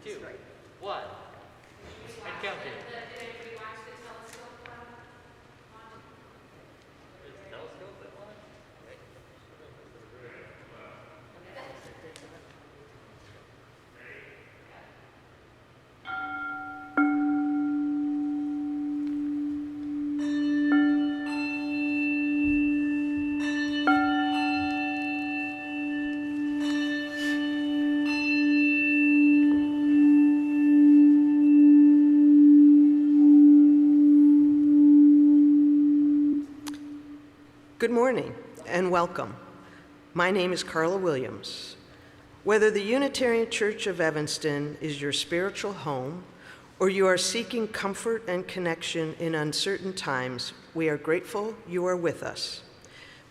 2, 1, and counting. Good morning and welcome. My name is Carla Williams. Whether the Unitarian Church of Evanston is your spiritual home or you are seeking comfort and connection in uncertain times, we are grateful you are with us.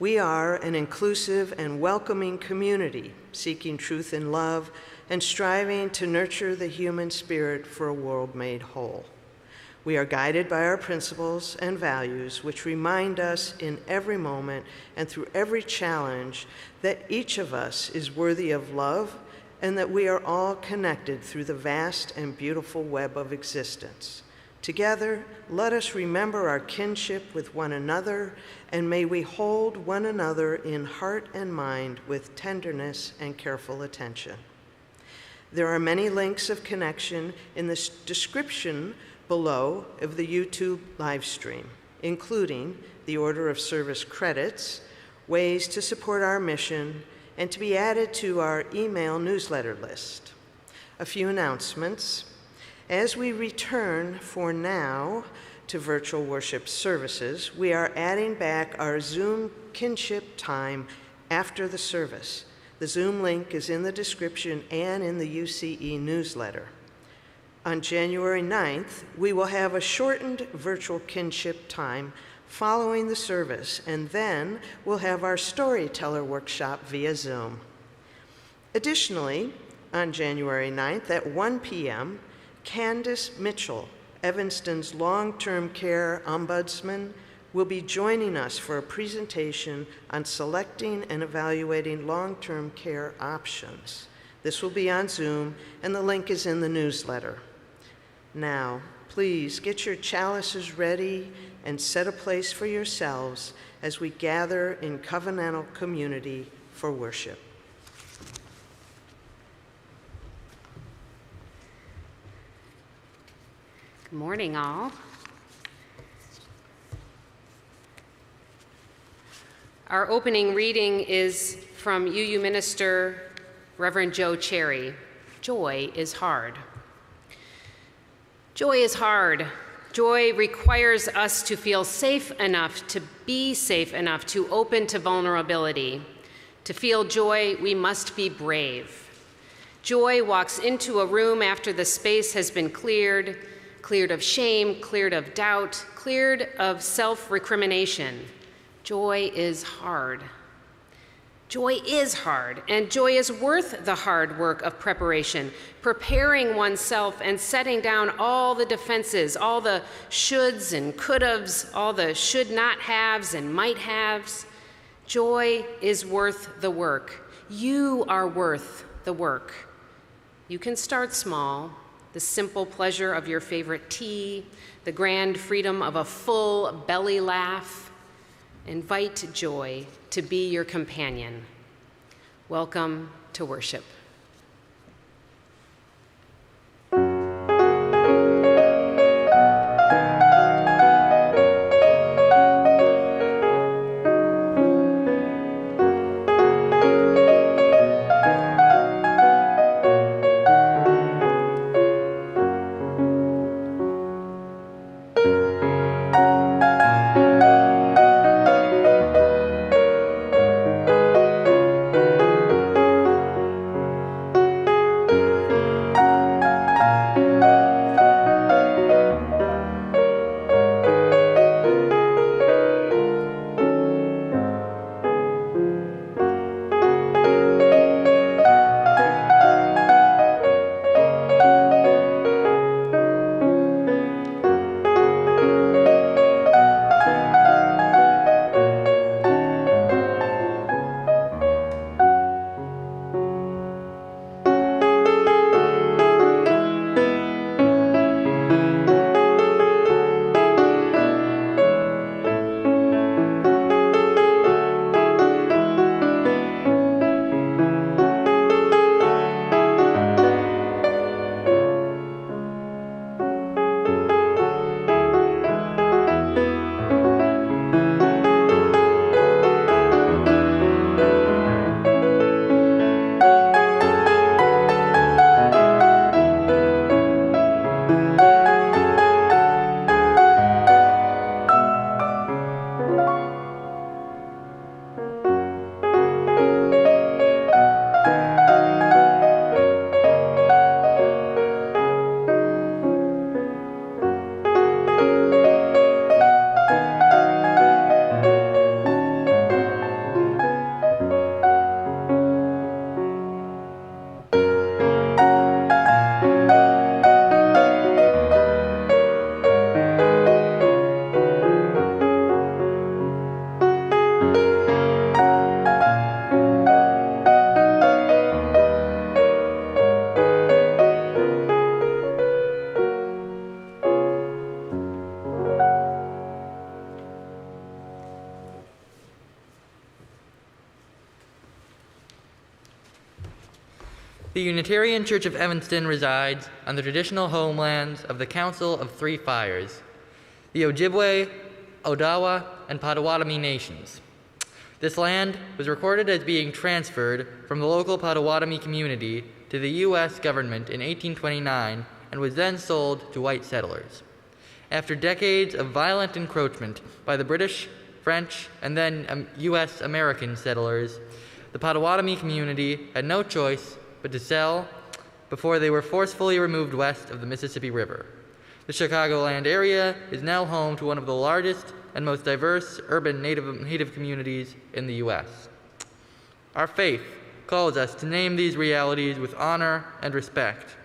We are an inclusive and welcoming community seeking truth and love and striving to nurture the human spirit for a world made whole. We are guided by our principles and values, which remind us in every moment and through every challenge that each of us is worthy of love and that we are all connected through the vast and beautiful web of existence. Together, let us remember our kinship with one another, and may we hold one another in heart and mind with tenderness and careful attention. There are many links of connection in the description below of the YouTube live stream, including the order of service credits, ways to support our mission, and to be added to our email newsletter list. A few announcements. As we return for now to virtual worship services, we are adding back our Zoom kinship time after the service. The Zoom link is in the description and in the UCE newsletter. On January 9th, we will have a shortened virtual kinship time following the service, and then we'll have our storyteller workshop via Zoom. Additionally, on January 9th at 1 p.m., Candace Mitchell, Evanston's long-term care ombudsman, will be joining us for a presentation on selecting and evaluating long-term care options. This will be on Zoom, and the link is in the newsletter. Now, please get your chalices ready and set a place for yourselves as we gather in covenantal community for worship. Good morning, all. Our opening reading is from UU Minister Reverend Joe Cherry. Joy is hard. Joy is hard. Joy requires us to feel safe enough, to be safe enough, to open to vulnerability. To feel joy, we must be brave. Joy walks into a room after the space has been cleared of shame, cleared of doubt, cleared of self-recrimination. Joy is hard. Joy is hard, and joy is worth the hard work of preparation, preparing oneself and setting down all the defenses, all the shoulds and could-haves, all the should not haves and might haves. Joy is worth the work. You are worth the work. You can start small, the simple pleasure of your favorite tea, the grand freedom of a full belly laugh. Invite joy to be your companion. Welcome to worship. The Unitarian Church of Evanston resides on the traditional homelands of the Council of Three Fires, the Ojibwe, Odawa, and Potawatomi nations. This land was recorded as being transferred from the local Potawatomi community to the U.S. government in 1829 and was then sold to white settlers. After decades of violent encroachment by the British, French, and then U.S. American settlers, the Potawatomi community had no choice but to sell before they were forcefully removed west of the Mississippi River. The Chicagoland area is now home to one of the largest and most diverse urban native communities in the U.S. Our faith calls us to name these realities with honor and respect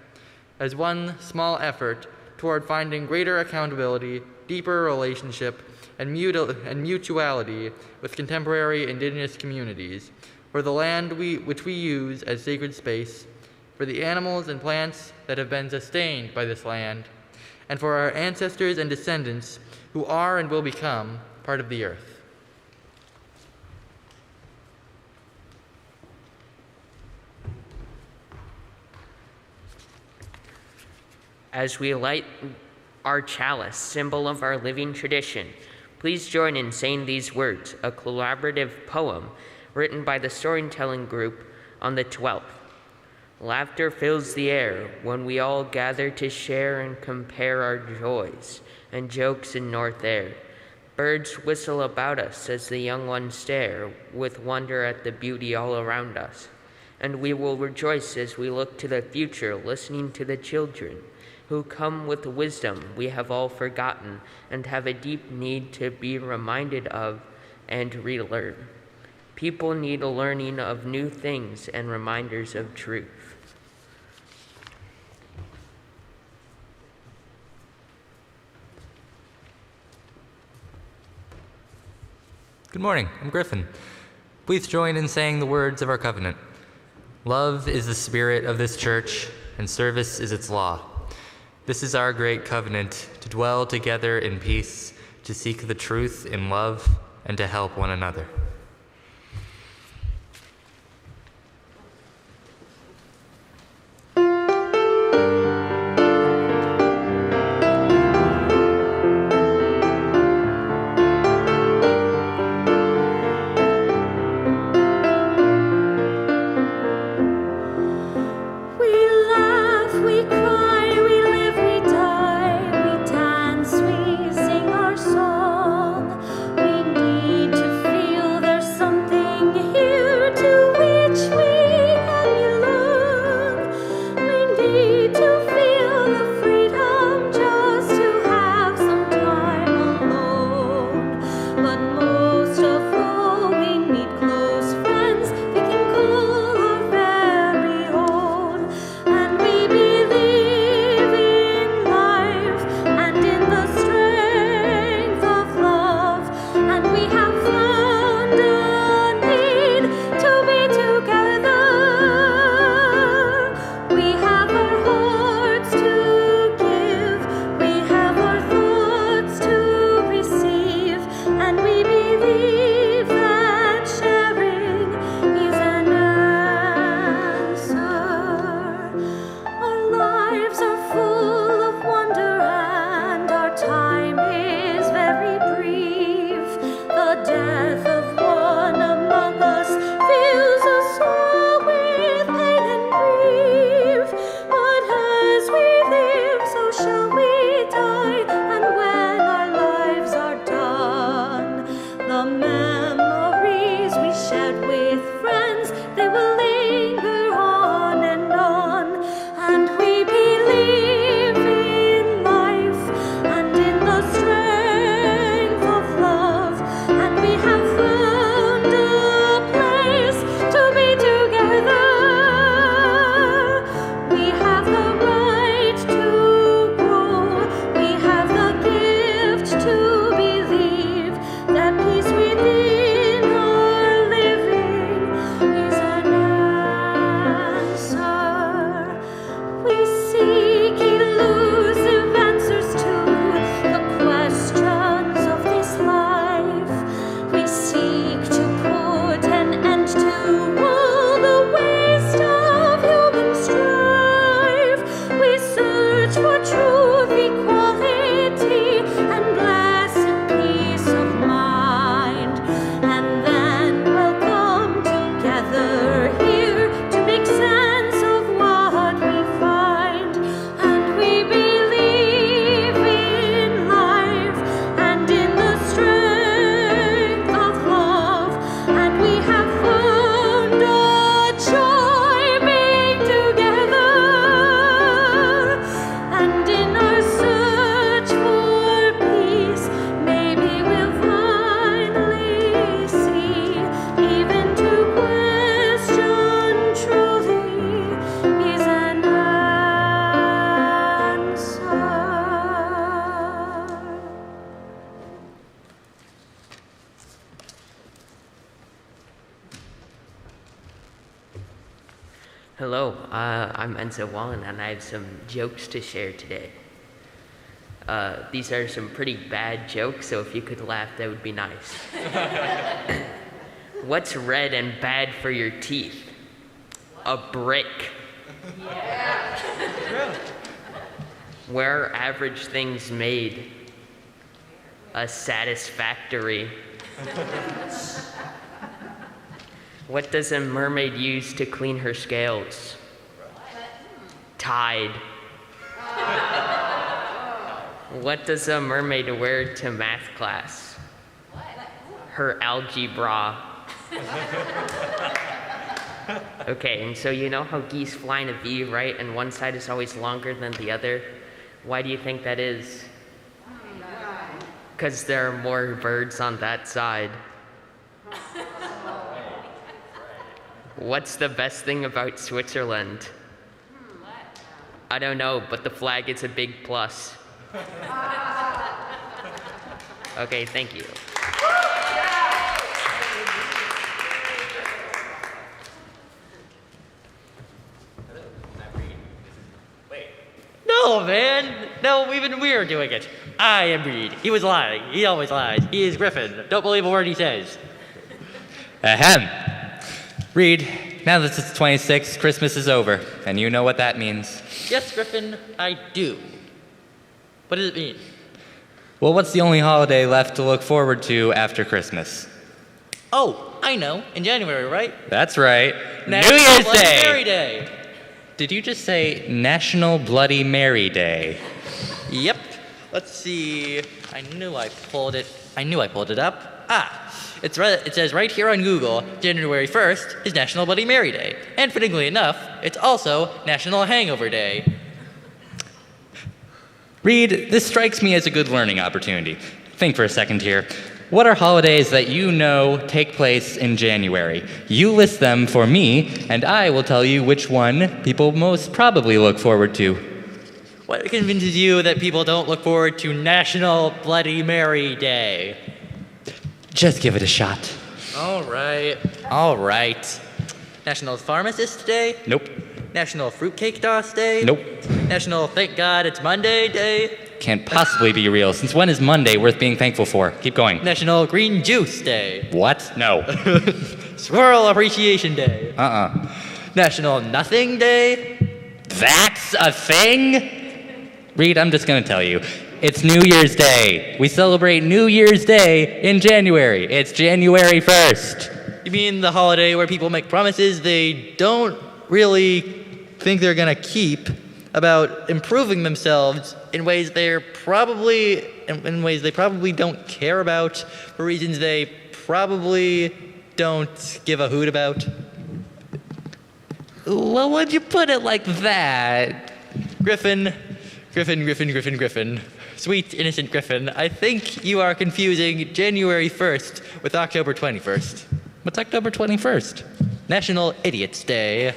as one small effort toward finding greater accountability, deeper relationship, and mutuality with contemporary indigenous communities, for the land which we use as sacred space, for the animals and plants that have been sustained by this land, and for our ancestors and descendants who are and will become part of the earth. As we light our chalice, symbol of our living tradition, please join in saying these words, a collaborative poem written by the storytelling group on the 12th. Laughter fills the air when we all gather to share and compare our joys and jokes in north air. Birds whistle about us as the young ones stare with wonder at the beauty all around us. And we will rejoice as we look to the future, listening to the children who come with wisdom we have all forgotten and have a deep need to be reminded of and relearn. People need a learning of new things and reminders of truth. Good morning, I'm Griffin. Please join in saying the words of our covenant. Love is the spirit of this church, and service is its law. This is our great covenant, to dwell together in peace, to seek the truth in love, and to help one another. We need to feel Hello, I'm Enzo Wallen, and I have some jokes to share today. These are some pretty bad jokes, so if you could laugh, that would be nice. What's red and bad for your teeth? A brick. Yeah. Where are average things made? A satisfactory. What does a mermaid use to clean her scales? Tide. What does a mermaid wear to math class? Her algae bra. Okay, and so you know how geese fly in a V, right? And one side is always longer than the other? Why do you think that is? Because there are more birds on that side. What's the best thing about Switzerland? I don't know, but the flag is a big plus. Okay, thank you. No, man. No, even we're doing it. I am Reed. He was lying. He always lies. He is Griffin. Don't believe a word he says. Ahem. Reed, now that it's 26, Christmas is over, and you know what that means. Yes, Griffin, I do. What does it mean? Well, what's the only holiday left to look forward to after Christmas? Oh, I know. In January, right? That's right. National New Year's Bloody Day! Mary Day. Did you just say National Bloody Mary Day? Yep. Let's see. I knew I pulled it up. It says right here on Google, January 1st is National Bloody Mary Day. And fittingly enough, it's also National Hangover Day. Reed, this strikes me as a good learning opportunity. Think for a second here. What are holidays that you know take place in January? You list them for me, and I will tell you which one people most probably look forward to. What convinces you that people don't look forward to National Bloody Mary Day? Just give it a shot. All right. National Pharmacist Day? Nope. National Fruitcake Toss Day? Nope. National Thank God It's Monday Day? Can't possibly be real. Since when is Monday worth being thankful for? Keep going. National Green Juice Day? What? No. Squirrel Appreciation Day? Uh-uh. National Nothing Day? That's a thing? Reed, I'm just gonna tell you. It's New Year's Day. We celebrate New Year's Day in January. It's January 1st. You mean the holiday where people make promises they don't really think they're gonna keep about improving themselves in ways they probably don't care about, for reasons they probably don't give a hoot about? Well, why'd you put it like that? Griffin. Sweet, innocent Griffin, I think you are confusing January 1st with October 21st. What's October 21st? National Idiots Day.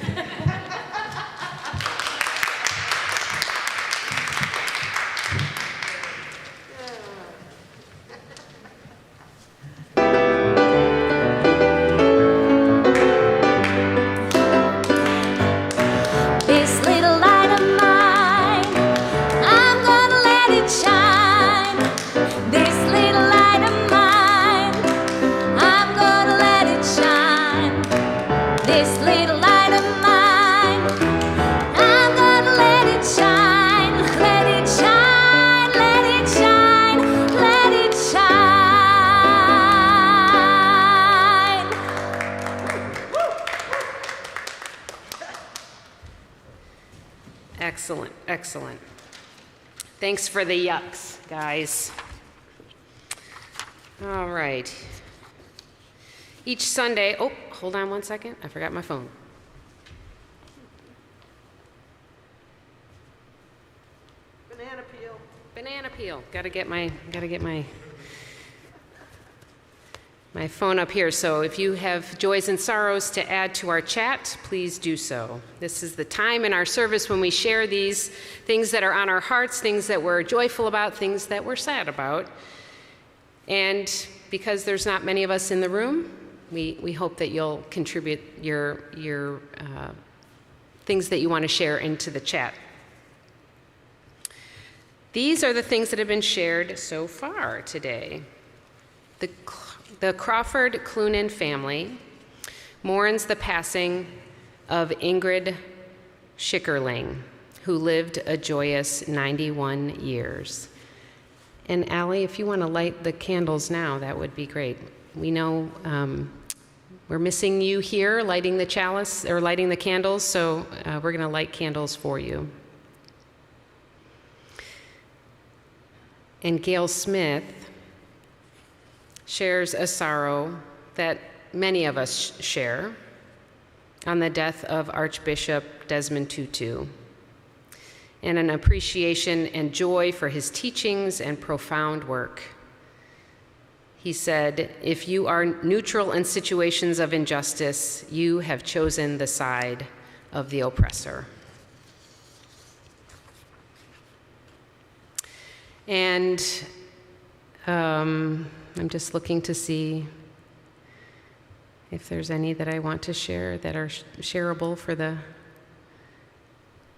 Excellent. Thanks for the yucks, guys. All right. Each Sunday, oh, hold on one second. I forgot my phone. Banana peel. Gotta get my phone up here. So if you have joys and sorrows to add to our chat, please do so. This is the time in our service when we share these things that are on our hearts, things that we're joyful about, things that we're sad about. And because there's not many of us in the room, we hope that you'll contribute your things that you want to share into the chat. These are the things that have been shared so far today. The Crawford Clunan family mourns the passing of Ingrid Schickerling, who lived a joyous 91 years. And Allie, if you want to light the candles now, that would be great. We know we're missing you here lighting the chalice or lighting the candles, so we're going to light candles for you. And Gail Smith shares a sorrow that many of us share on the death of Archbishop Desmond Tutu, and an appreciation and joy for his teachings and profound work. He said, "If you are neutral in situations of injustice, you have chosen the side of the oppressor." And I'm just looking to see if there's any that I want to share that are shareable for the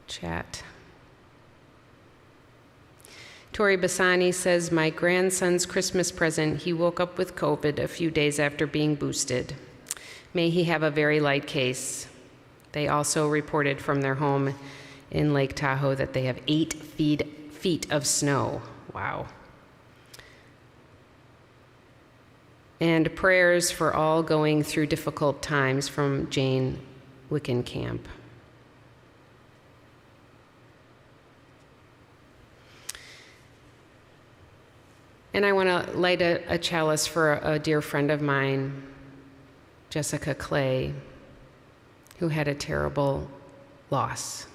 chat. Tori Bassani says, "My grandson's Christmas present, he woke up with COVID a few days after being boosted. May he have a very light case." They also reported from their home in Lake Tahoe that they have 8 feet of snow. Wow. And prayers for all going through difficult times from Jane Wickenkamp. And I want to light a chalice for a dear friend of mine, Jessica Clay, who had a terrible loss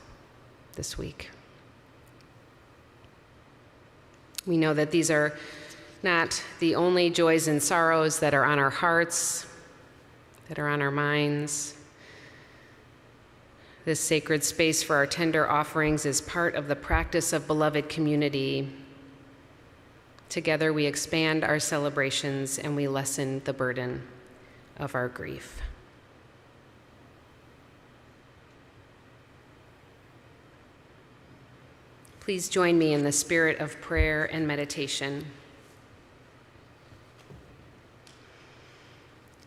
this week. We know that these are not the only joys and sorrows that are on our hearts, that are on our minds. This sacred space for our tender offerings is part of the practice of beloved community. Together we expand our celebrations and we lessen the burden of our grief. Please join me in the spirit of prayer and meditation.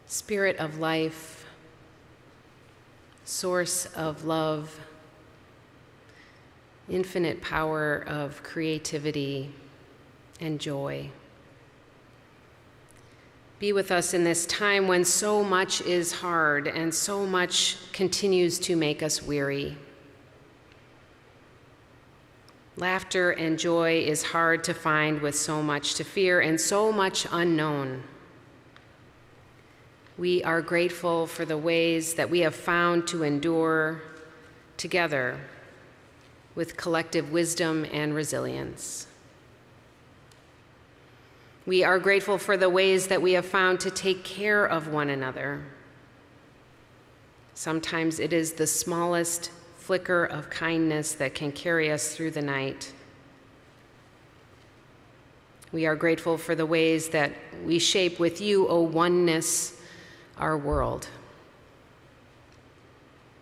Spirit of life, source of love, infinite power of creativity and joy. Be with us in this time when so much is hard and so much continues to make us weary. Laughter and joy is hard to find with so much to fear and so much unknown. We are grateful for the ways that we have found to endure together with collective wisdom and resilience. We are grateful for the ways that we have found to take care of one another. Sometimes it is the smallest flicker of kindness that can carry us through the night. We are grateful for the ways that we shape with you, O oneness, our world.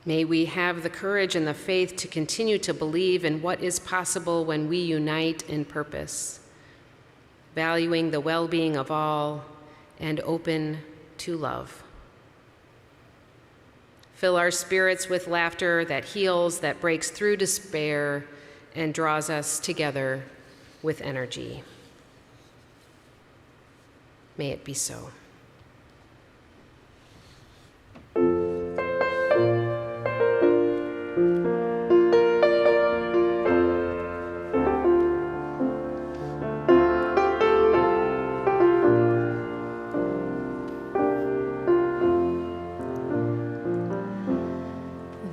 May we have the courage and the faith to continue to believe in what is possible when we unite in purpose, valuing the well-being of all and open to love. Fill our spirits with laughter that heals, that breaks through despair, and draws us together with energy. May it be so.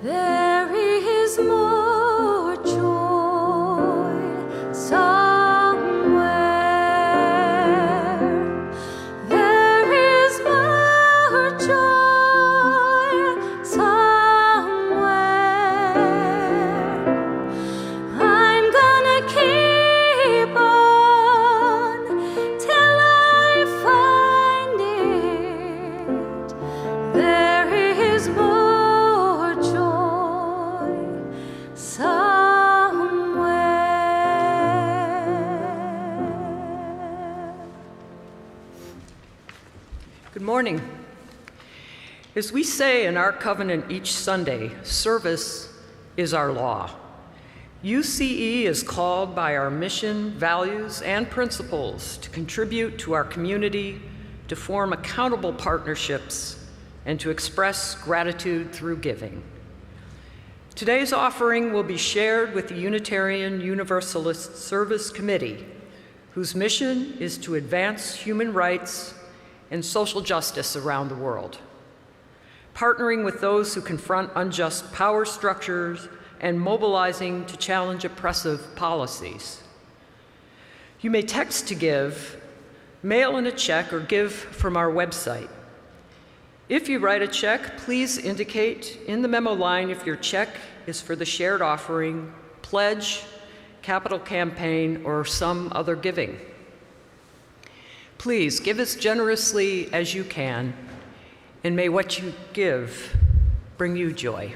There is more joy morning. As we say in our covenant each Sunday, service is our law. UCE is called by our mission, values, and principles to contribute to our community, to form accountable partnerships, and to express gratitude through giving. Today's offering will be shared with the Unitarian Universalist Service Committee, whose mission is to advance human rights and social justice around the world, partnering with those who confront unjust power structures and mobilizing to challenge oppressive policies. You may text to give, mail in a check, or give from our website. If you write a check, please indicate in the memo line if your check is for the shared offering, pledge, capital campaign, or some other giving. Please give as generously as you can, and may what you give bring you joy.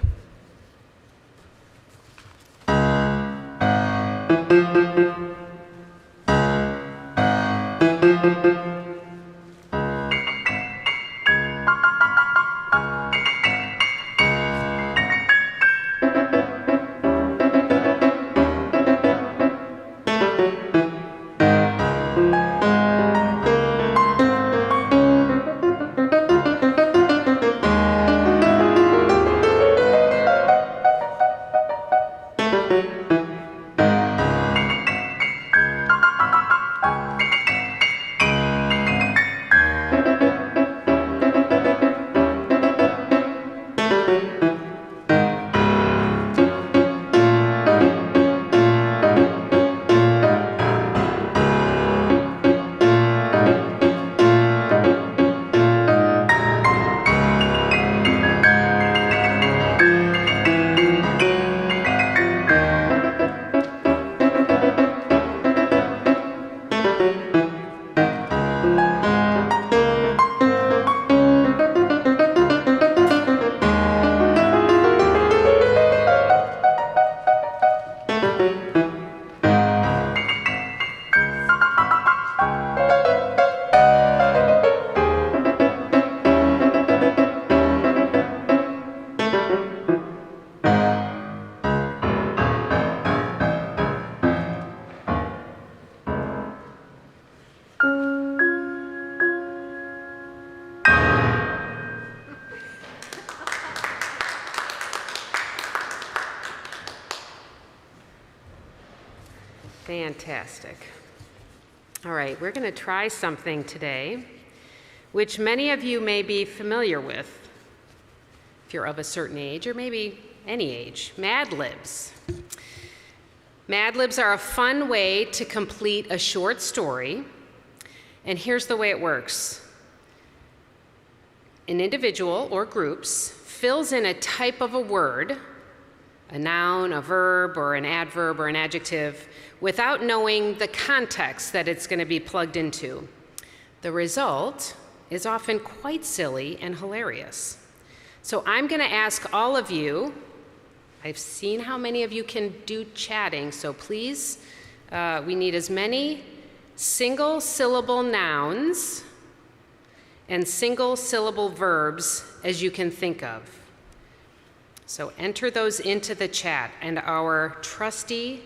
Fantastic. All right, we're going to try something today, which many of you may be familiar with, if you're of a certain age, or maybe any age, Mad Libs. Mad Libs are a fun way to complete a short story, and here's the way it works. An individual or groups fills in a type of a word, a noun, a verb, or an adverb, or an adjective, without knowing the context that it's going to be plugged into. The result is often quite silly and hilarious. So I'm going to ask all of you, I've seen how many of you can do chatting, so please, we need as many single-syllable nouns and single-syllable verbs as you can think of. So enter those into the chat, and our trusty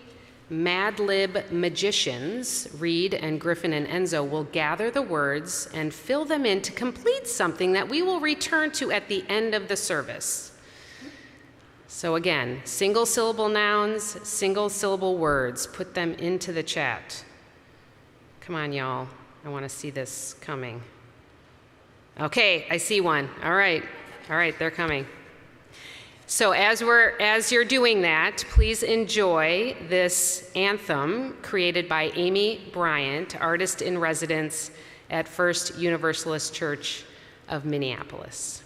Mad Lib magicians, Reed and Griffin and Enzo, will gather the words and fill them in to complete something that we will return to at the end of the service. So again, single-syllable nouns, single-syllable words, put them into the chat. Come on, y'all. I want to see this coming. Okay, I see one. All right, they're coming. So as you're doing that, please enjoy this anthem created by Amy Bryant, artist in residence at First Universalist Church of Minneapolis.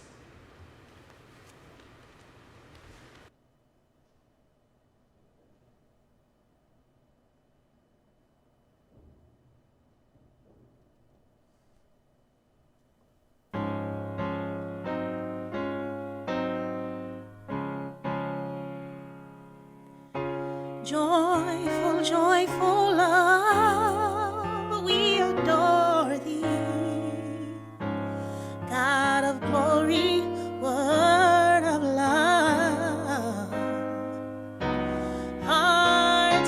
Joyful, joyful love, we adore thee.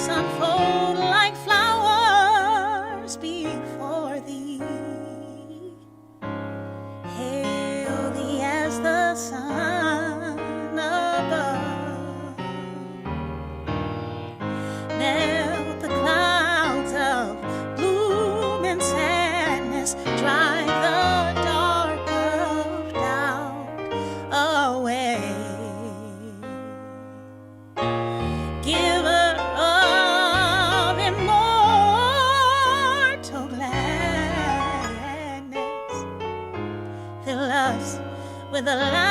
unfold like flowers before thee. Hail thee as the sun above. Melt the clouds of gloom and sadness, drive the dark of doubt away. Giver of immortal gladness, fill us with the light,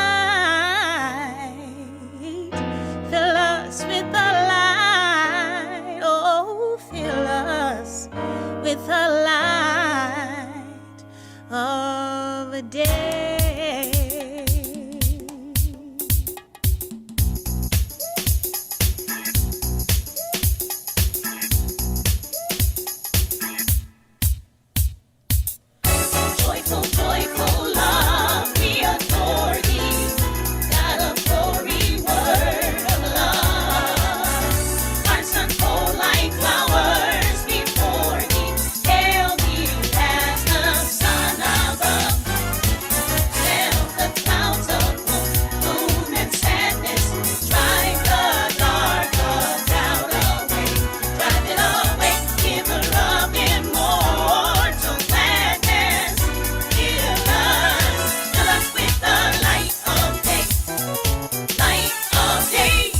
fill us with the light, oh, fill us with the light of a day. Joyful, joyful love, we adore thee. God of glory, word of love. Hearts unfold like flowers before thee. Hail thee as the sun above. Melt the clouds of gloom and sadness. Drive the dark of doubt away. Drive it away, giver of immortal gladness. Fill us with the light of day. Light of day.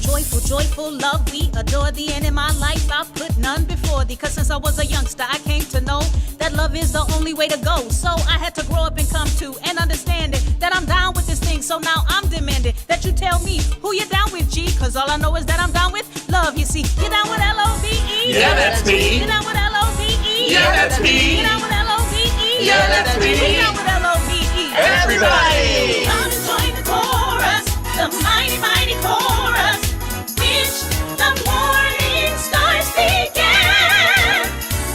Joyful, joyful love, we adore thee, and in my life I've put none before thee. Cause since I was a youngster, I came to know that love is the only way to go. So I had to grow up and come to and understand it, that I'm down with this thing. So now I'm demanding that you tell me who you're down with, G. Cause all I know is that I'm down with love, you see. You're down with L-O-V-E. Yeah, that's me. You're down with L-O-V-E. Yeah, that's me. You're down with L-O-V-E. Yeah, that's me. You're down with L-O-V-E. Everybody! Come and join the chorus, the mighty, mighty chorus, which the morning stars began.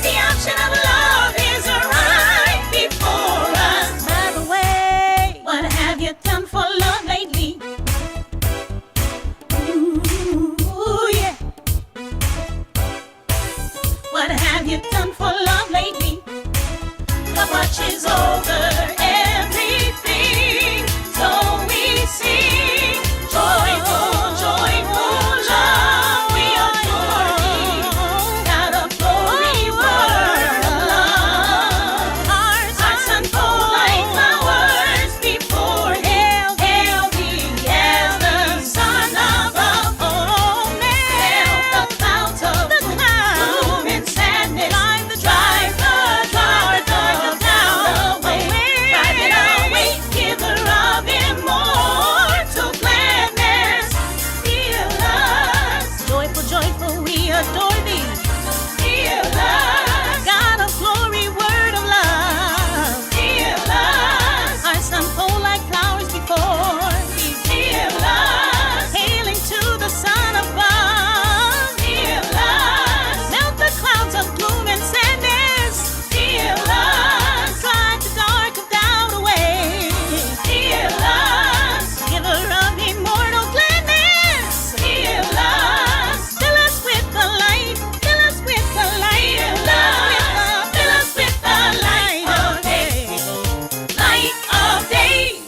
The option of love is right before us. By the way, what have you done for love lately? Ooh, yeah. What have you done for love lately? The watch is over everything, so we sing. Joyful, joyful love, we adore thee. God of glory, word of love. Hearts unfold like flowers before thee. Hail thee as the sun above. Oh, melt the clouds of gloom and sadness. Drive the dark of doubt away. Drive it away, giver of immortal gladness. Fill us. Joyful, joyful, we adore thee. Fill us. God of glory, word of love. Fill us. Hearts unfold like flowers before thee. Fill us. Hailing to the sun above. Fill us. Melt the clouds of gloom and sadness. Fill us. Drive the dark of doubt away. Fill us. Giver of immortal gladness. Fill us. Fill us with the light. Fill us with the light. Fill us with the light of day. Light of day.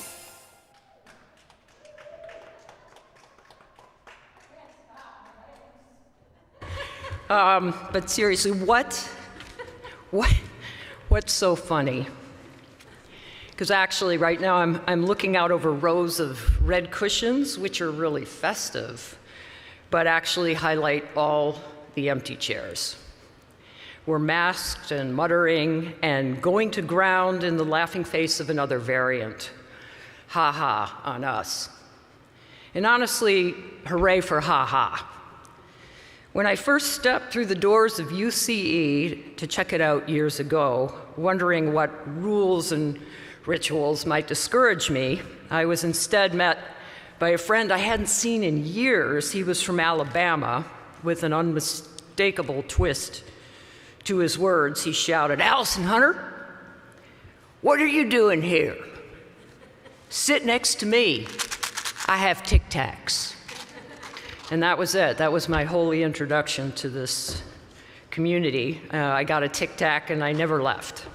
But seriously, what's so funny? Because actually, right now, I'm looking out over rows of red cushions, which are really festive, but actually highlight all the empty chairs. We're masked and muttering and going to ground in the laughing face of another variant. Ha ha on us. And honestly, hooray for ha ha. When I first stepped through the doors of UCE to check it out years ago, wondering what rules and rituals might discourage me, I was instead met by a friend I hadn't seen in years. He was from Alabama. With an unmistakable twist to his words, he shouted, "Allison Hunter, what are you doing here? Sit next to me. I have Tic Tacs." And that was it. That was my holy introduction to this community. I got a Tic Tac and I never left.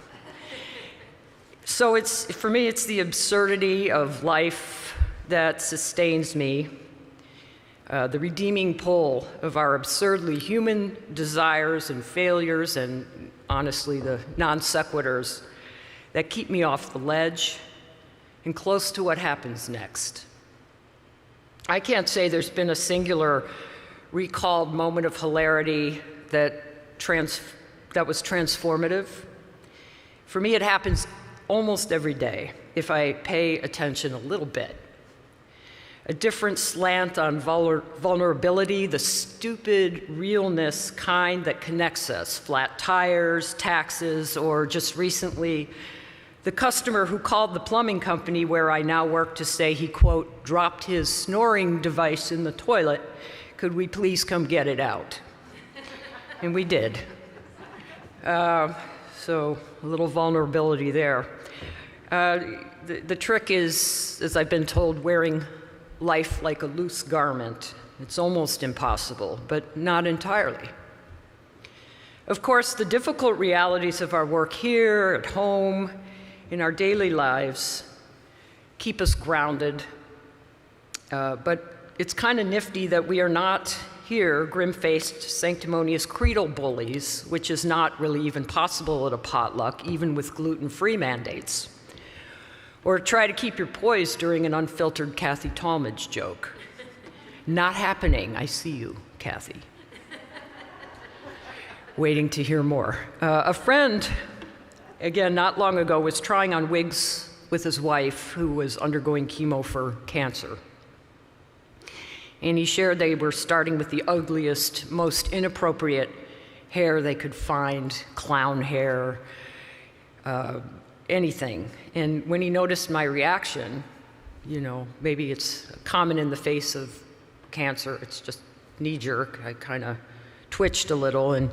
So for me, it's the absurdity of life that sustains me, the redeeming pull of our absurdly human desires and failures, and honestly, the non sequiturs that keep me off the ledge and close to what happens next. I can't say there's been a singular recalled moment of hilarity that was transformative. For me, it happens almost every day if I pay attention a little bit. A different slant on vulnerability, the stupid realness kind that connects us, flat tires, taxes, or just recently, the customer who called the plumbing company where I now work to say he, quote, dropped his snoring device in the toilet. Could we please come get it out? And we did. So a little vulnerability there. The trick is, as I've been told, wearing life like a loose garment. It's almost impossible, but not entirely. Of course, the difficult realities of our work here, at home, in our daily lives keep us grounded, but it's kind of nifty that we are not here grim-faced, sanctimonious creedal bullies, which is not really even possible at a potluck, even with gluten-free mandates. Or try to keep your poise during an unfiltered Kathy Talmadge joke. Not happening, I see you, Kathy. Waiting to hear more. A friend, again, not long ago, was trying on wigs with his wife, who was undergoing chemo for cancer. And he shared they were starting with the ugliest, most inappropriate hair they could find, clown hair, anything. And when he noticed my reaction, maybe it's common in the face of cancer, it's just knee-jerk, I kind of twitched a little, and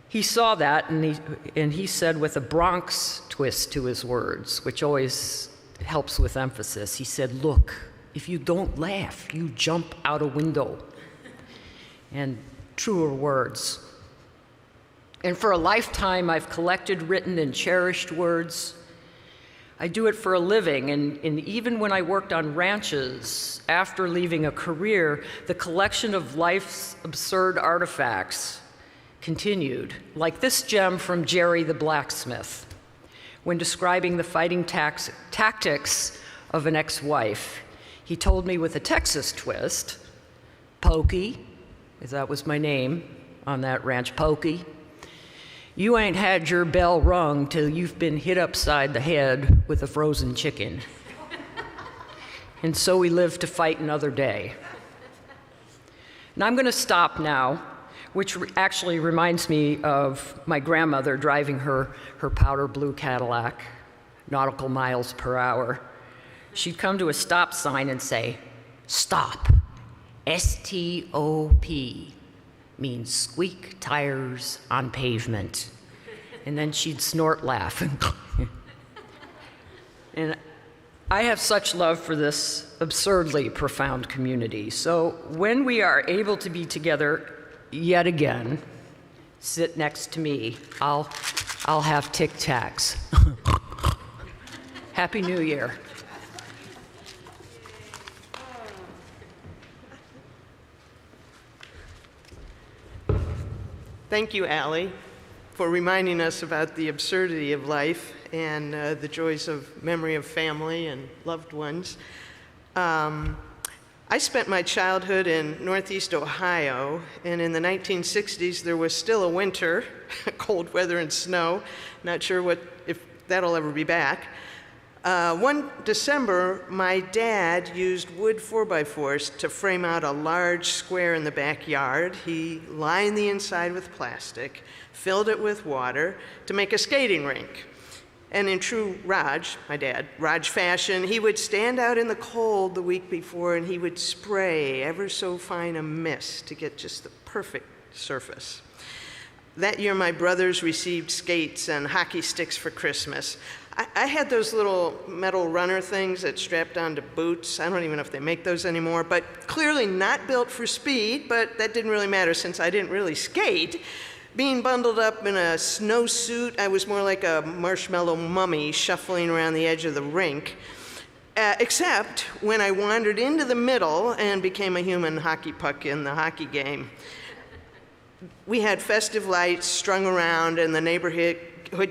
he saw that, and he said with a Bronx twist to his words, which always helps with emphasis, he said, "Look, if you don't laugh, you jump out a window." And truer words. And for a lifetime, I've collected, written, and cherished words. I do it for a living, and even when I worked on ranches, after leaving a career, the collection of life's absurd artifacts continued, like this gem from Jerry the blacksmith, when describing the fighting tactics of an ex-wife. He told me with a Texas twist, "Pokey," as that was my name on that ranch, "Pokey, you ain't had your bell rung till you've been hit upside the head with a frozen chicken." And so we live to fight another day. And I'm going to stop now, which actually reminds me of my grandmother driving her powder blue Cadillac, nautical miles per hour. She'd come to a stop sign and say, "Stop, S-T-O-P, means squeak tires on pavement." And then she'd snort laugh. And I have such love for this absurdly profound community. So when we are able to be together yet again, sit next to me, I'll have Tic Tacs. Happy New Year. Thank you, Allie, for reminding us about the absurdity of life and the joys of memory of family and loved ones. I spent my childhood in Northeast Ohio, and in the 1960s there was still a winter, cold weather and snow. Not sure if that'll ever be back. One December, my dad used wood 4x4s to frame out a large square in the backyard. He lined the inside with plastic, filled it with water to make a skating rink. And in true Raj fashion, he would stand out in the cold the week before and he would spray ever so fine a mist to get just the perfect surface. That year, my brothers received skates and hockey sticks for Christmas. I had those little metal runner things that strapped onto boots. I don't even know if they make those anymore, but clearly not built for speed, but that didn't really matter since I didn't really skate. Being bundled up in a snowsuit, I was more like a marshmallow mummy shuffling around the edge of the rink, except when I wandered into the middle and became a human hockey puck in the hockey game. We had festive lights strung around, and the neighborhood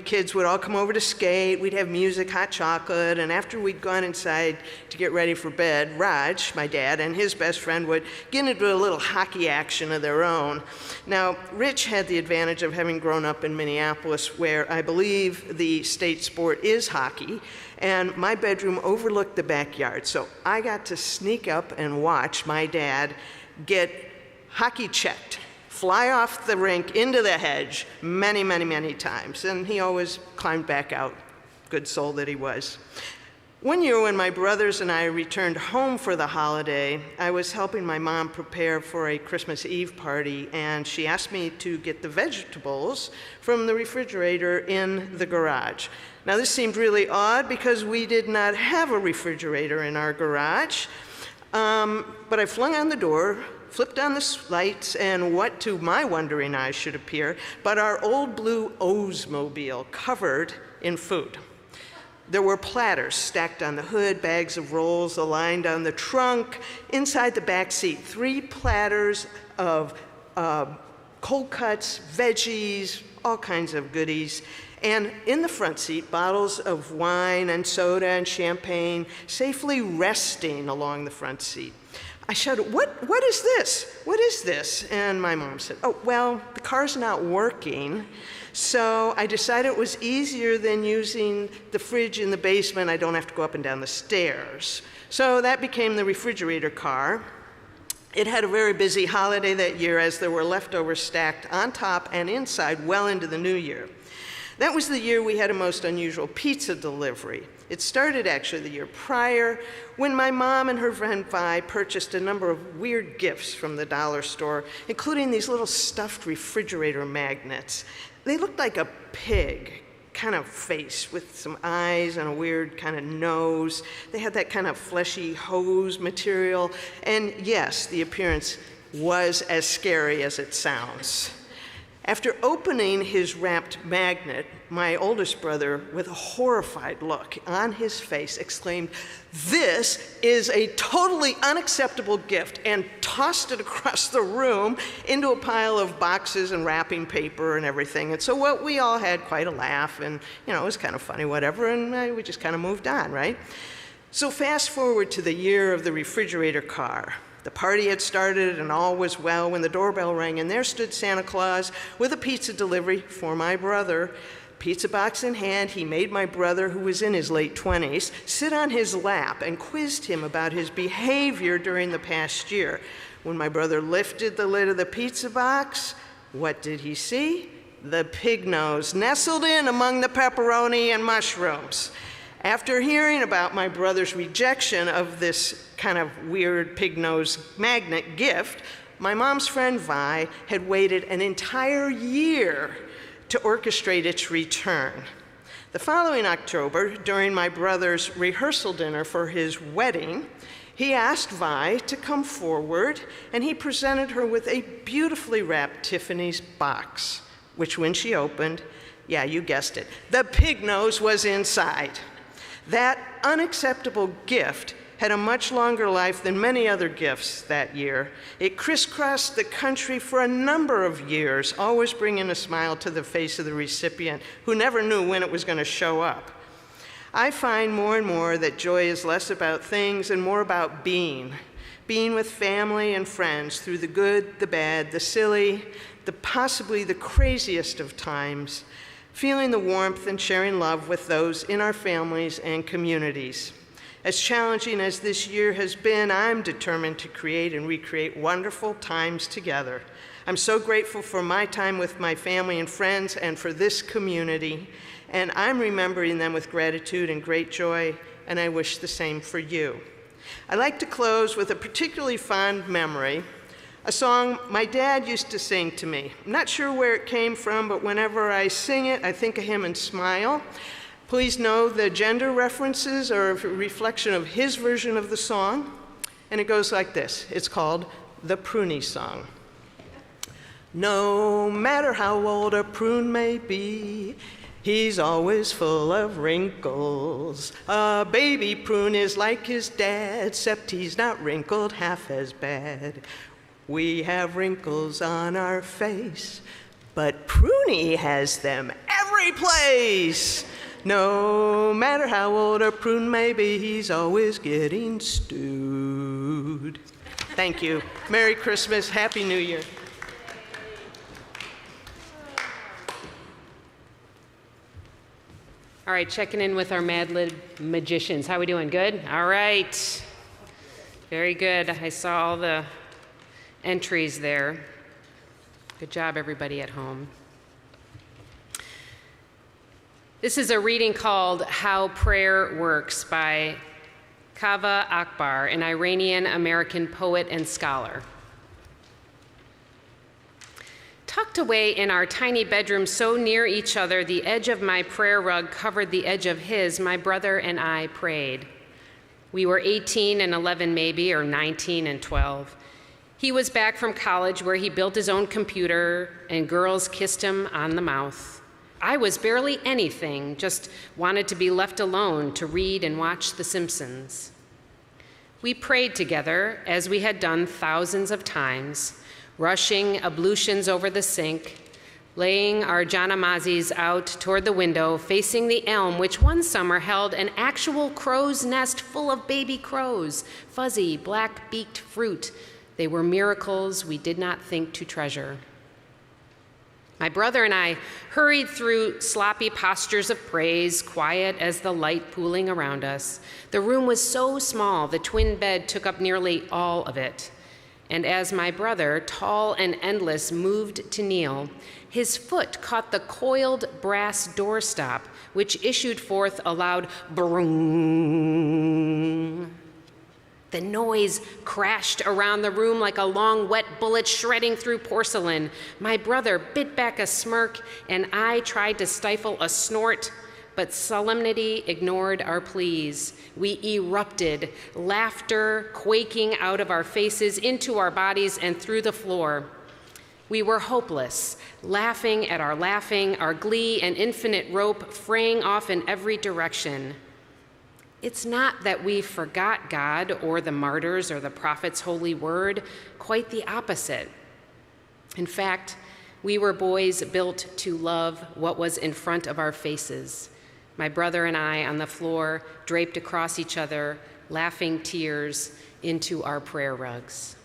kids would all come over to skate. We'd have music, hot chocolate, and after we'd gone inside to get ready for bed, Raj, my dad, and his best friend would get into a little hockey action of their own. Now, Rich had the advantage of having grown up in Minneapolis, where I believe the state sport is hockey, and my bedroom overlooked the backyard, so I got to sneak up and watch my dad get hockey checked, fly off the rink into the hedge many, many, many times, and he always climbed back out, good soul that he was. One year when my brothers and I returned home for the holiday, I was helping my mom prepare for a Christmas Eve party, and she asked me to get the vegetables from the refrigerator in the garage. Now this seemed really odd because we did not have a refrigerator in our garage, but I flung on the door, flipped on the lights, and what to my wondering eyes should appear but our old blue Oldsmobile covered in food. There were platters stacked on the hood, bags of rolls aligned on the trunk. Inside the back seat, 3 platters of cold cuts, veggies, all kinds of goodies. And in the front seat, bottles of wine and soda and champagne safely resting along the front seat. I shouted, what is this? What is this? And my mom said, oh, well, the car's not working. So I decided it was easier than using the fridge in the basement. I don't have to go up and down the stairs. So that became the refrigerator car. It had a very busy holiday that year as there were leftovers stacked on top and inside well into the new year. That was the year we had a most unusual pizza delivery. It started actually the year prior when my mom and her friend Vi purchased a number of weird gifts from the dollar store, including these little stuffed refrigerator magnets. They looked like a pig kind of face with some eyes and a weird kind of nose. They had that kind of fleshy hose material. And yes, the appearance was as scary as it sounds. After opening his wrapped magnet, my oldest brother, with a horrified look on his face, exclaimed, "This is a totally unacceptable gift," and tossed it across the room into a pile of boxes and wrapping paper and everything. And so we all had quite a laugh, and it was kind of funny, whatever, and we just kind of moved on, right? So fast forward to the year of the refrigerator car. The party had started and all was well when the doorbell rang, and there stood Santa Claus with a pizza delivery for my brother. Pizza box in hand, he made my brother, who was in his late 20s, sit on his lap and quizzed him about his behavior during the past year. When my brother lifted the lid of the pizza box, what did he see? The pig nose nestled in among the pepperoni and mushrooms. After hearing about my brother's rejection of this kind of weird pig nose magnet gift, my mom's friend Vi had waited an entire year to orchestrate its return. The following October, during my brother's rehearsal dinner for his wedding, he asked Vi to come forward, and he presented her with a beautifully wrapped Tiffany's box, which when she opened, yeah, you guessed it, the pig nose was inside. That unacceptable gift had a much longer life than many other gifts that year. It crisscrossed the country for a number of years, always bringing a smile to the face of the recipient, who never knew when it was going to show up. I find more and more that joy is less about things and more about being with family and friends through the good, the bad, the silly, the possibly the craziest of times, feeling the warmth and sharing love with those in our families and communities. As challenging as this year has been, I'm determined to create and recreate wonderful times together. I'm so grateful for my time with my family and friends and for this community, and I'm remembering them with gratitude and great joy, and I wish the same for you. I'd like to close with a particularly fond memory, a song my dad used to sing to me. I'm not sure where it came from, but whenever I sing it, I think of him and smile. Please know the gender references are a reflection of his version of the song, and it goes like this. It's called the Pruny Song. No matter how old a prune may be, he's always full of wrinkles. A baby prune is like his dad, except he's not wrinkled half as bad. We have wrinkles on our face, but Pruny has them every place. No matter how old a prune may be, he's always getting stewed. Thank you. Merry Christmas. Happy New Year. All right, checking in with our Mad Lib magicians. How we doing? Good? All right. Very good. I saw all the entries there. Good job, everybody at home. This is a reading called How Prayer Works by Kaveh Akbar, an Iranian-American poet and scholar. Tucked away in our tiny bedroom so near each other, the edge of my prayer rug covered the edge of his, my brother and I prayed. We were 18 and 11 maybe, or 19 and 12. He was back from college where he built his own computer and girls kissed him on the mouth. I was barely anything, just wanted to be left alone to read and watch The Simpsons. We prayed together, as we had done thousands of times, rushing ablutions over the sink, laying our janamazis out toward the window, facing the elm, which one summer held an actual crow's nest full of baby crows, fuzzy, black-beaked fruit. They were miracles we did not think to treasure. My brother and I hurried through sloppy postures of praise, quiet as the light pooling around us. The room was so small, the twin bed took up nearly all of it. And as my brother, tall and endless, moved to kneel, his foot caught the coiled brass doorstop, which issued forth a loud brrrng. The noise crashed around the room like a long, wet bullet shredding through porcelain. My brother bit back a smirk, and I tried to stifle a snort, but solemnity ignored our pleas. We erupted, laughter quaking out of our faces, into our bodies, and through the floor. We were hopeless, laughing at our laughing, our glee and infinite rope fraying off in every direction. It's not that we forgot God or the martyrs or the prophet's holy word, quite the opposite. In fact, we were boys built to love what was in front of our faces. My brother and I on the floor, draped across each other, laughing tears into our prayer rugs.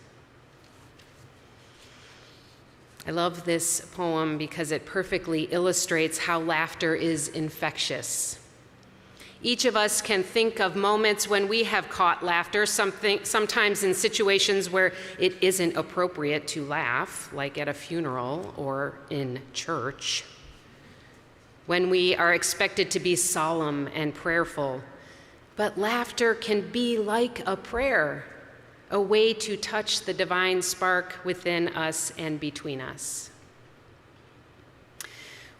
I love this poem because it perfectly illustrates how laughter is infectious. Each of us can think of moments when we have caught laughter, sometimes in situations where it isn't appropriate to laugh, like at a funeral or in church. When we are expected to be solemn and prayerful. But laughter can be like a prayer, a way to touch the divine spark within us and between us.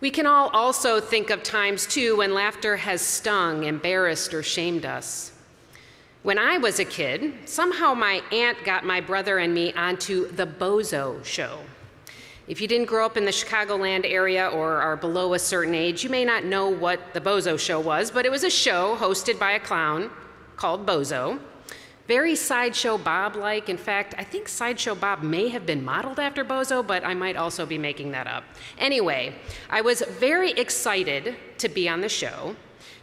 We can all also think of times, too, when laughter has stung, embarrassed, or shamed us. When I was a kid, somehow my aunt got my brother and me onto the Bozo Show. If you didn't grow up in the Chicagoland area or are below a certain age, you may not know what the Bozo Show was, but it was a show hosted by a clown called Bozo. Very Sideshow Bob-like. In fact, I think Sideshow Bob may have been modeled after Bozo, but I might also be making that up. Anyway, I was very excited to be on the show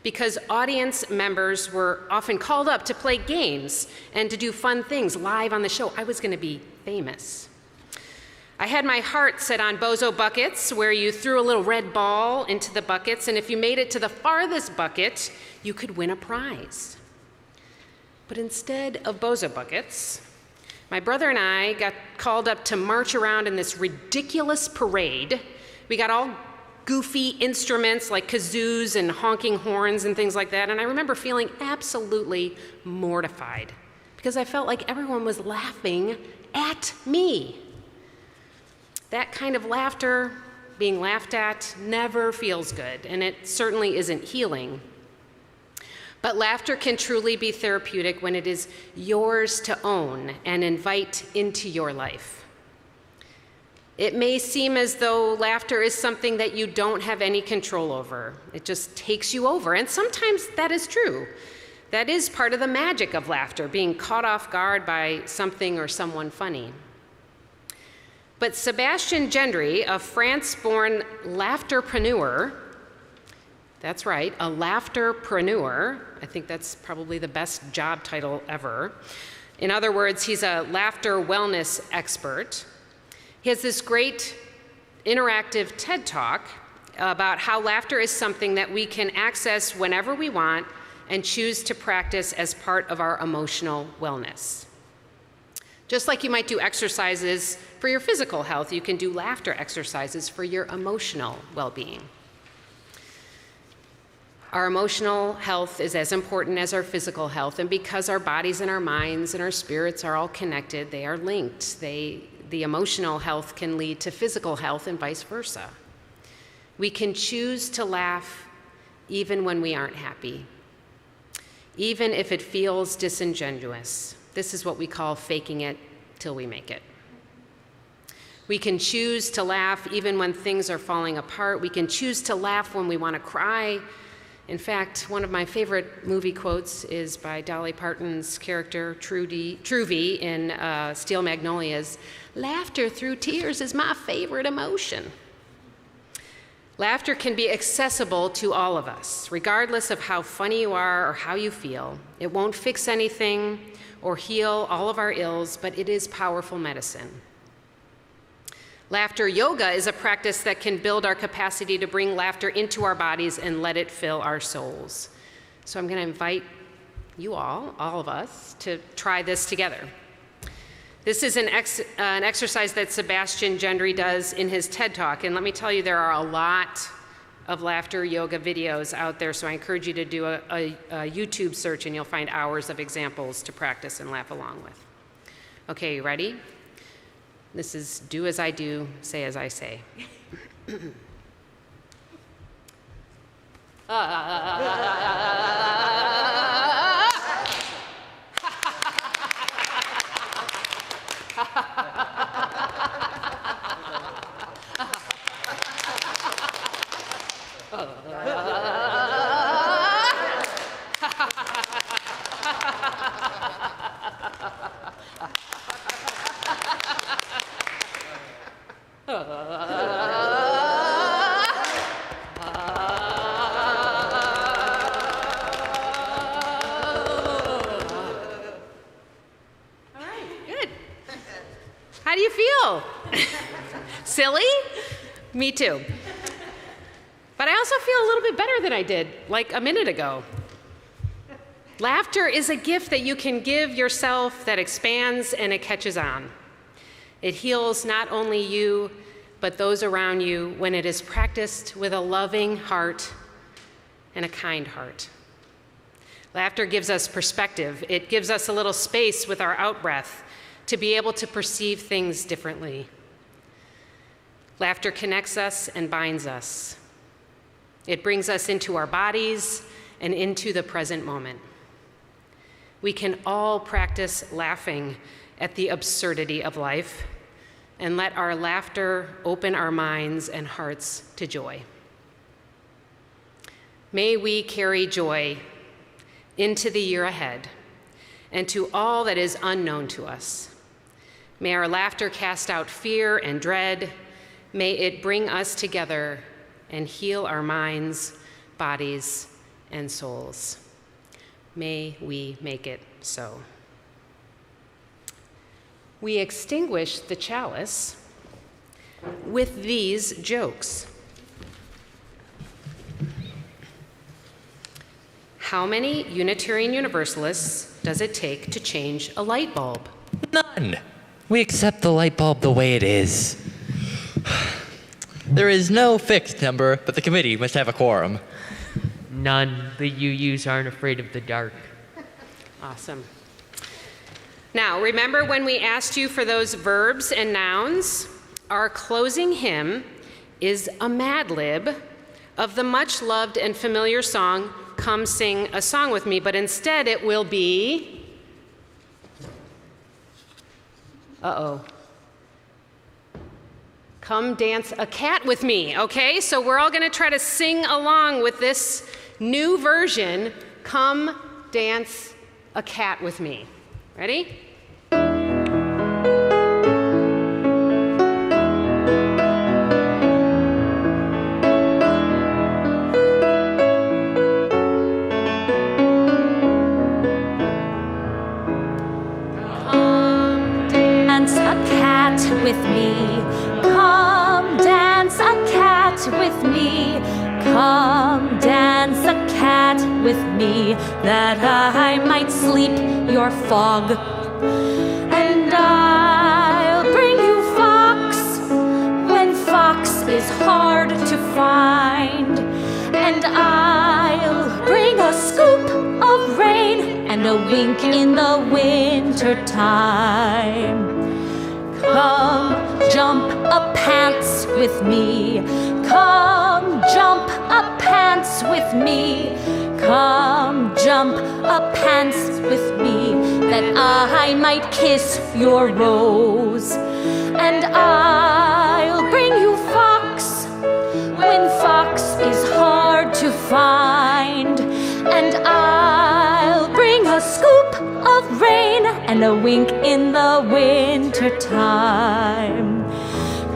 because audience members were often called up to play games and to do fun things live on the show. I was going to be famous. I had my heart set on Bozo buckets, where you threw a little red ball into the buckets, and if you made it to the farthest bucket, you could win a prize. But instead of Bozo buckets, my brother and I got called up to march around in this ridiculous parade. We got all goofy instruments like kazoos and honking horns and things like that, and I remember feeling absolutely mortified because I felt like everyone was laughing at me. That kind of laughter, being laughed at, never feels good, and it certainly isn't healing. But laughter can truly be therapeutic when it is yours to own and invite into your life. It may seem as though laughter is something that you don't have any control over. It just takes you over, and sometimes that is true. That is part of the magic of laughter, being caught off guard by something or someone funny. But Sebastian Gendry, a France-born laughterpreneur, that's right, a laughterpreneur. I think that's probably the best job title ever. In other words, he's a laughter wellness expert. He has this great interactive TED Talk about how laughter is something that we can access whenever we want and choose to practice as part of our emotional wellness. Just like you might do exercises for your physical health, you can do laughter exercises for your emotional well-being. Our emotional health is as important as our physical health, and because our bodies and our minds and our spirits are all connected, they are linked. The emotional health can lead to physical health and vice versa. We can choose to laugh even when we aren't happy, even if it feels disingenuous. This is what we call faking it till we make it. We can choose to laugh even when things are falling apart. We can choose to laugh when we want to cry. In fact, one of my favorite movie quotes is by Dolly Parton's character, Truvy, in Steel Magnolias. "Laughter through tears is my favorite emotion." Laughter can be accessible to all of us, regardless of how funny you are or how you feel. It won't fix anything or heal all of our ills, but it is powerful medicine. Laughter yoga is a practice that can build our capacity to bring laughter into our bodies and let it fill our souls. So I'm going to invite you all of us, to try this together. This is an exercise that Sebastian Gendry does in his TED Talk, and let me tell you, there are a lot of laughter yoga videos out there, so I encourage you to do a YouTube search and you'll find hours of examples to practice and laugh along with. Okay, you ready? This is do as I do, say as I say. How do you feel? Silly? Me too. But I also feel a little bit better than I did like a minute ago. Laughter is a gift that you can give yourself that expands and it catches on. It heals not only you, but those around you when it is practiced with a loving heart and a kind heart. Laughter gives us perspective. It gives us a little space with our out-breath to be able to perceive things differently. Laughter connects us and binds us. It brings us into our bodies and into the present moment. We can all practice laughing at the absurdity of life and let our laughter open our minds and hearts to joy. May we carry joy into the year ahead and to all that is unknown to us. May our laughter cast out fear and dread. May it bring us together and heal our minds, bodies, and souls. May we make it so. We extinguish the chalice with these jokes. How many Unitarian Universalists does it take to change a light bulb? None. We accept the light bulb the way it is. There is no fixed number, but the committee must have a quorum. None. The UUs aren't afraid of the dark. Awesome. Now, remember when we asked you for those verbs and nouns? Our closing hymn is a Mad Lib of the much loved and familiar song, come sing a song with me, but instead it will be, come dance a cat with me, okay? So we're all gonna try to sing along with this new version, Come Dance a Cat with Me. Ready? With me, come dance a cat with me, come dance a cat with me, that I might sleep your fog. And I'll bring you fox when fox is hard to find, and I'll bring a scoop of rain and a wink in the winter time. Come jump a pants with me, come jump a pants with me, come jump a pants with me, that I might kiss your rose. And I'll bring you fox when fox is hard to find, and I'll bring a scoop of rain and a wink in the winter time.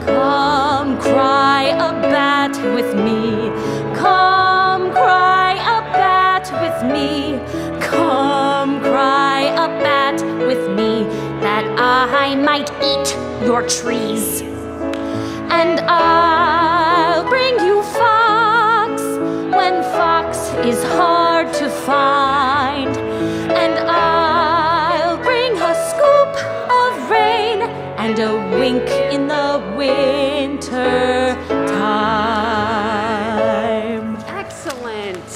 Come cry a bat with me, come cry a bat with me, come cry a bat with me, that I might eat your trees. And I'll bring you fox when fox is hard to find, and I'll bring a scoop of rain and a wink in the winter time. Excellent.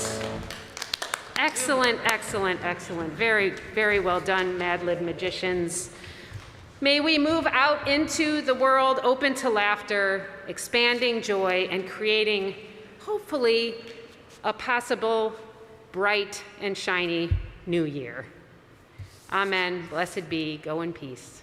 Excellent, excellent, excellent. Very, very well done, Mad Lib magicians. May we move out into the world open to laughter, expanding joy, and creating, hopefully, a possible bright and shiny new year. Amen. Blessed be. Go in peace.